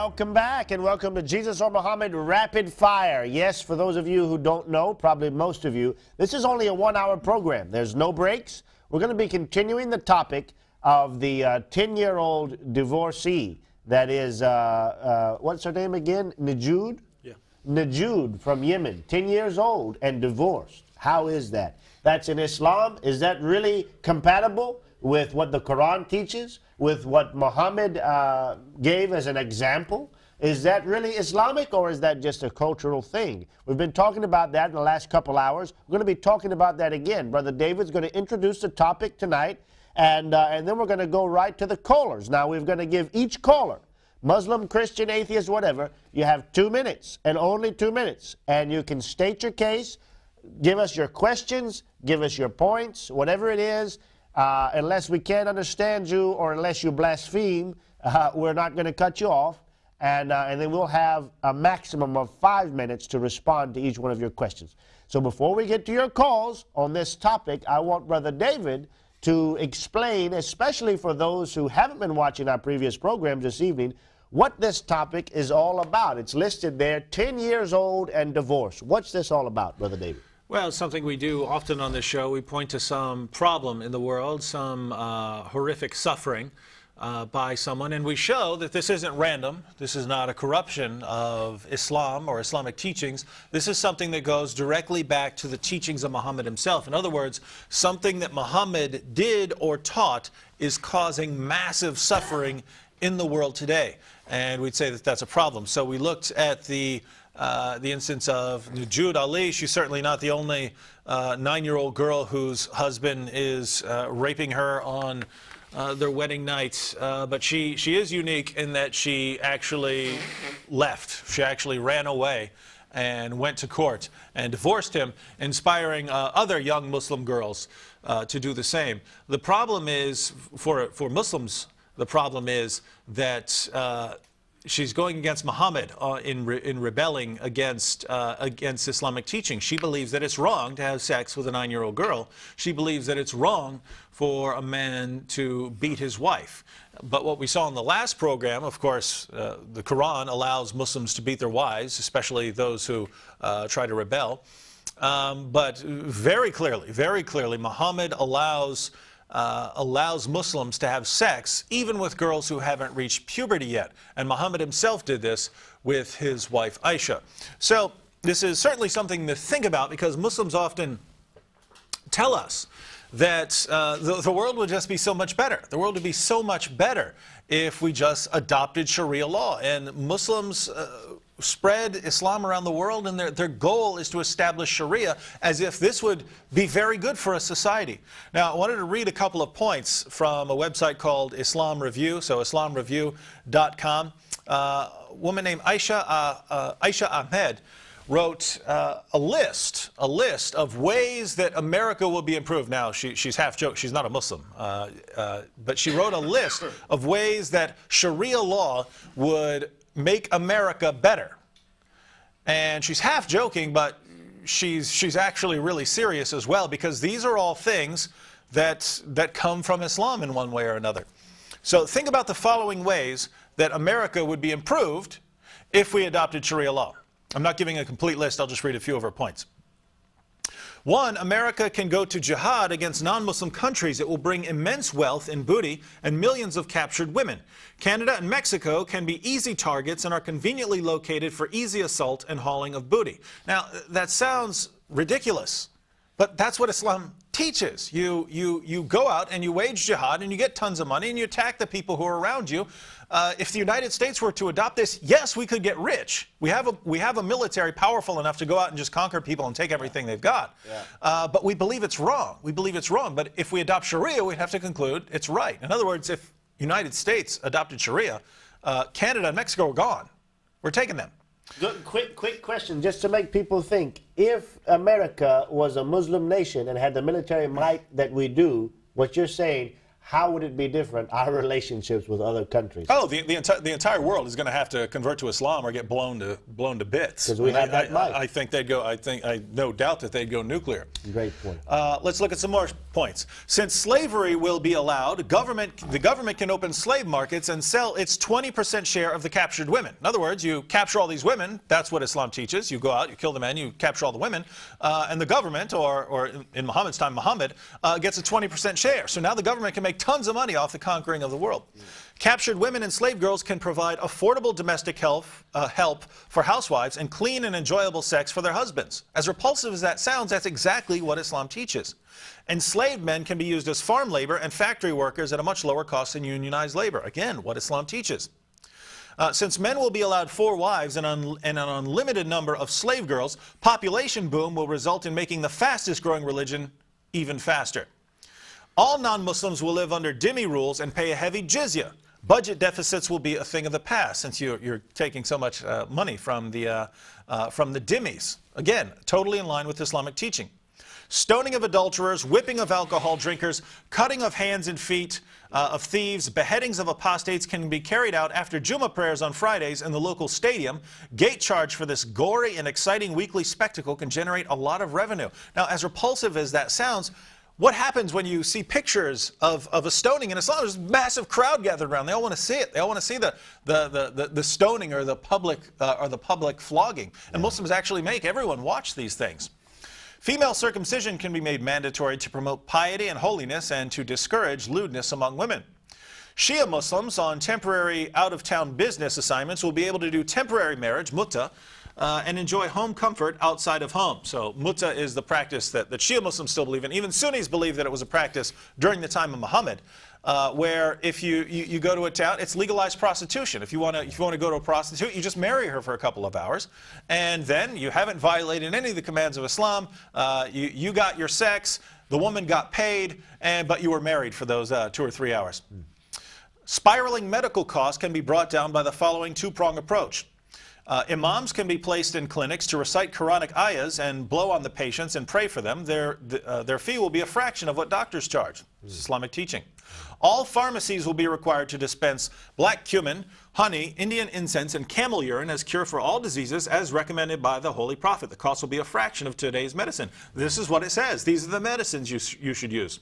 Welcome back, and welcome to Jesus or Muhammad Rapid Fire. Yes, for those of you who don't know, probably most of you, this is only a 1-hour program. There's no breaks. We're going to be continuing the topic of the 10-year-old divorcee. That is, what's her name again? Najoud? Yeah. Najoud from Yemen, 10 years old and divorced. How is that? That's in Islam. Is that really compatible with what the Quran teaches, with what Muhammad gave as an example? Is that really Islamic, or is that just a cultural thing? We've been talking about that in the last couple hours. We're going to be talking about that again. Brother David's going to introduce the topic tonight, and then we're going to go right to the callers. Now, we're going to give each caller, Muslim, Christian, atheist, whatever, you have 2 minutes, and only 2 minutes, and you can state your case, give us your questions, give us your points, whatever it is. Unless we can't understand you or unless you blaspheme, we're not going to cut you off. And then we'll have a maximum of 5 minutes to respond to each one of your questions. So before we get to your calls on this topic, I want Brother David to explain, especially for those who haven't been watching our previous programs this evening, what this topic is all about. It's listed there, 10 years old and divorced. What's this all about, Brother David? Well, it's something we do often on this show. We point to some problem in the world, some horrific suffering by someone, and we show that this isn't random. This is not a corruption of Islam or Islamic teachings. This is something that goes directly back to the teachings of Muhammad himself. In other words, something that Muhammad did or taught is causing massive suffering in the world today. And we'd say that that's a problem. So we looked at the instance of Najoud Ali. She's certainly not the only 9-year-old girl whose husband is raping her on their wedding night. But she is unique in that she actually left. She actually ran away and went to court and divorced him, inspiring other young Muslim girls to do the same. The problem is, for Muslims, the problem is that she's going against Muhammad in rebelling against Islamic teaching. She believes that it's wrong to have sex with a 9-year-old girl. She believes that it's wrong for a man to beat his wife. But what we saw in the last program, of course, the Quran allows Muslims to beat their wives, especially those who try to rebel. But very clearly, Muhammad allows Muslims to have sex even with girls who haven't reached puberty yet. And Muhammad himself did this with his wife Aisha. So this is certainly something to think about, because Muslims often tell us that the world would just be so much better. The world would be so much better if we just adopted Sharia law. And Muslims spread Islam around the world, and their goal is to establish Sharia, as if this would be very good for a society. Now, I wanted to read a couple of points from a website called Islam Review, so islamreview.com. A woman named Aisha Ahmed wrote a list of ways that America will be improved. Now, she's half joke. She's not a Muslim. But she wrote a list of ways that Sharia law would make America better. And she's half joking, but she's actually really serious as well, because these are all things that come from Islam in one way or another. So think about the following ways that America would be improved if we adopted Sharia law. I'm not giving a complete list. I'll just read a few of her points. 1, America can go to jihad against non-Muslim countries. It will bring immense wealth in booty and millions of captured women. Canada and Mexico can be easy targets and are conveniently located for easy assault and hauling of booty. Now, that sounds ridiculous, but that's what Islam teaches. You go out and you wage jihad and you get tons of money and you attack the people who are around you. If the United States were to adopt this, yes, we could get rich. We have a military powerful enough to go out and just conquer people and take everything they've got. Yeah. But we believe it's wrong. We believe it's wrong. But if we adopt Sharia, we'd have to conclude it's right. In other words, if the United States adopted Sharia, Canada and Mexico are gone. We're taking them. Good, quick question, just to make people think. If America was a Muslim nation and had the military might that we do, what you're saying, how would it be different, our relationships with other countries? Oh, the entire world is going to have to convert to Islam or get blown to bits. Because we have that mic. I think they'd go. I no doubt that they'd go nuclear. Great point. Let's look at some more points. Since slavery will be allowed, the government can open slave markets and sell its 20% share of the captured women. In other words, you capture all these women. That's what Islam teaches. You go out, you kill the men, you capture all the women, and the government, or in Muhammad's time, Muhammad, gets a 20% share. So now the government can make tons of money off the conquering of the world. Captured women and slave girls can provide affordable domestic help for housewives and clean and enjoyable sex for their husbands. As repulsive as that sounds, that's exactly what Islam teaches. Enslaved men can be used as farm labor and factory workers at a much lower cost than unionized labor. Again, what Islam teaches. Since men will be allowed 4 wives and an unlimited number of slave girls, population boom will result in making the fastest growing religion even faster. All non-Muslims will live under dhimmi rules and pay a heavy jizya. Budget deficits will be a thing of the past since you're taking so much money from the dhimmis. Again, totally in line with Islamic teaching. Stoning of adulterers, whipping of alcohol drinkers, cutting of hands and feet of thieves, beheadings of apostates can be carried out after Jummah prayers on Fridays in the local stadium. Gate charge for this gory and exciting weekly spectacle can generate a lot of revenue. Now, as repulsive as that sounds, what happens when you see pictures of a stoning in Islam? There's a massive crowd gathered around. They all want to see it. They all want to see the stoning or the public flogging. And Muslims actually make everyone watch these things. Female circumcision can be made mandatory to promote piety and holiness and to discourage lewdness among women. Shia Muslims on temporary out-of-town business assignments will be able to do temporary marriage, mutta, and enjoy home comfort outside of home. So mutta is the practice that Shia Muslims still believe in. Even Sunnis believe that it was a practice during the time of Muhammad, where if you go to a town, it's legalized prostitution. If you want to go to a prostitute, you just marry her for a couple of hours, and then you haven't violated any of the commands of Islam. You got your sex, the woman got paid, but you were married for those 2 or 3 hours. Spiraling medical costs can be brought down by the following two-prong approach. Imams can be placed in clinics to recite Quranic ayahs and blow on the patients and pray for them. Their fee will be a fraction of what doctors charge. This is Islamic teaching. All pharmacies will be required to dispense black cumin, honey, Indian incense, and camel urine as cure for all diseases as recommended by the Holy Prophet. The cost will be a fraction of today's medicine. This is what it says. These are the medicines you should use.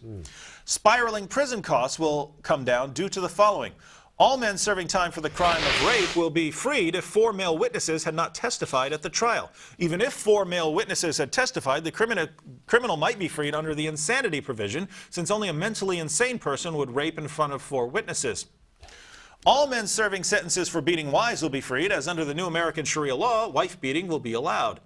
Spiraling prison costs will come down due to the following. All men serving time for the crime of rape will be freed if 4 male witnesses had not testified at the trial. Even if 4 male witnesses had testified, the criminal might be freed under the insanity provision, since only a mentally insane person would rape in front of 4 witnesses. All men serving sentences for beating wives will be freed, as under the new American Sharia law, wife beating will be allowed.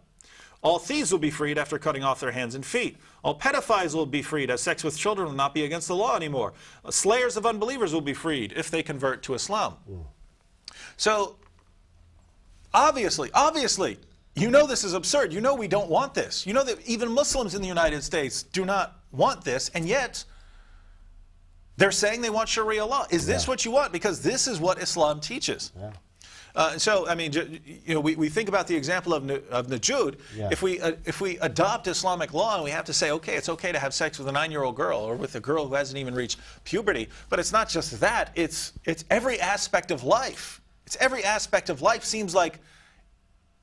All thieves will be freed after cutting off their hands and feet. All pedophiles will be freed, as sex with children will not be against the law anymore. Slayers of unbelievers will be freed if they convert to Islam. So, obviously, you know this is absurd. You know we don't want this. You know that even Muslims in the United States do not want this, and yet they're saying they want Sharia law. Is this what you want? Because this is what Islam teaches. Yeah. So, I mean, you know, we think about the example of Najud. Yeah. If we adopt Islamic law and we have to say, okay, it's okay to have sex with a 9-year-old girl or with a girl who hasn't even reached puberty, but it's not just that. It's every aspect of life. It's every aspect of life seems like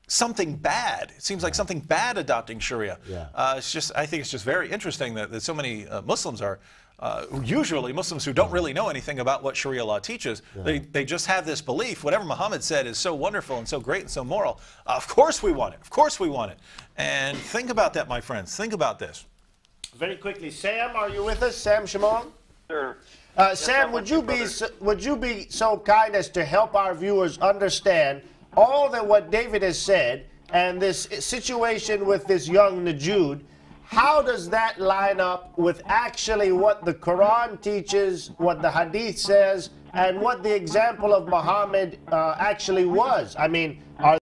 something bad. It seems like something bad adopting Sharia. Yeah. I think it's just very interesting that so many Muslims are. Usually Muslims who don't really know anything about what Sharia law teaches, they just have this belief, whatever Muhammad said is so wonderful and so great and so moral. Of course we want it. Of course we want it. And think about that, my friends. Think about this. Very quickly, Sam, are you with us? Sam Shimon? Sure. Sam, would you be so kind as to help our viewers understand all that what David has said and this situation with this young Najud? How does that line up with actually what the Quran teaches, what the Hadith says, and what the example of Muhammad actually was? I mean, are